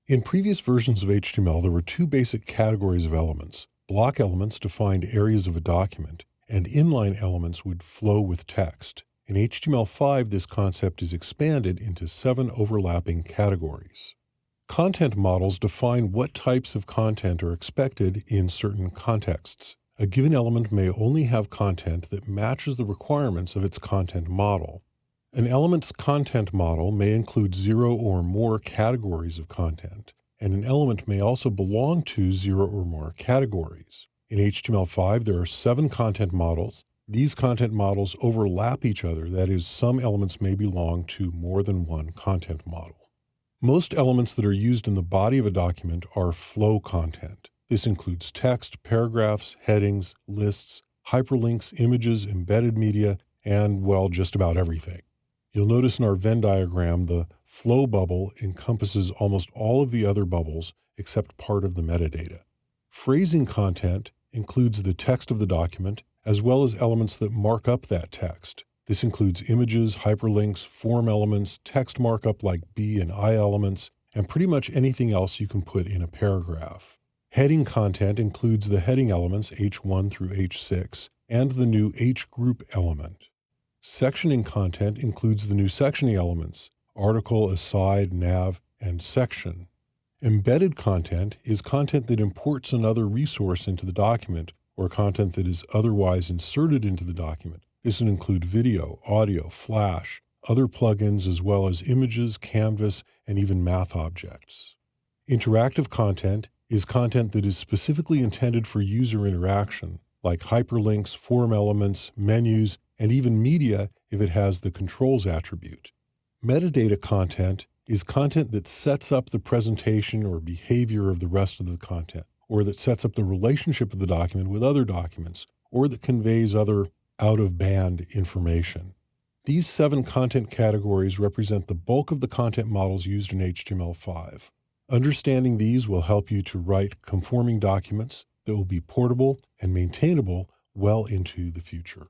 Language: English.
In previous versions of HTML, there were two basic categories of elements. Block elements defined areas of a document, and inline elements would flow with text. In HTML5, this concept is expanded into 7 overlapping categories. Content models define what types of content are expected in certain contexts. A given element may only have content that matches the requirements of its content model. An element's content model may include 0 or more categories of content, and an element may also belong to 0 or more categories. In HTML5, there are 7 content models. These content models overlap each other, that is, some elements may belong to more than one content model. Most elements that are used in the body of a document are flow content. This includes text, paragraphs, headings, lists, hyperlinks, images, embedded media, and, well, just about everything. You'll notice in our Venn diagram the flow bubble encompasses almost all of the other bubbles except part of the metadata. Phrasing content includes the text of the document as well as elements that mark up that text. This includes images, hyperlinks, form elements, text markup like B and I elements, and pretty much anything else you can put in a paragraph. Heading content includes the heading elements H1 through H6 and the new H group element. Sectioning content includes the new sectioning elements, article, aside, nav, and section. Embedded content is content that imports another resource into the document or content that is otherwise inserted into the document. This would include video, audio, Flash, other plugins, as well as images, canvas, and even math objects. Interactive content is content that is specifically intended for user interaction, like hyperlinks, form elements, menus, and even media if it has the controls attribute. Metadata content is content that sets up the presentation or behavior of the rest of the content, or that sets up the relationship of the document with other documents, or that conveys other out-of-band information. These 7 content categories represent the bulk of the content models used in HTML5. Understanding these will help you to write conforming documents that will be portable and maintainable well into the future.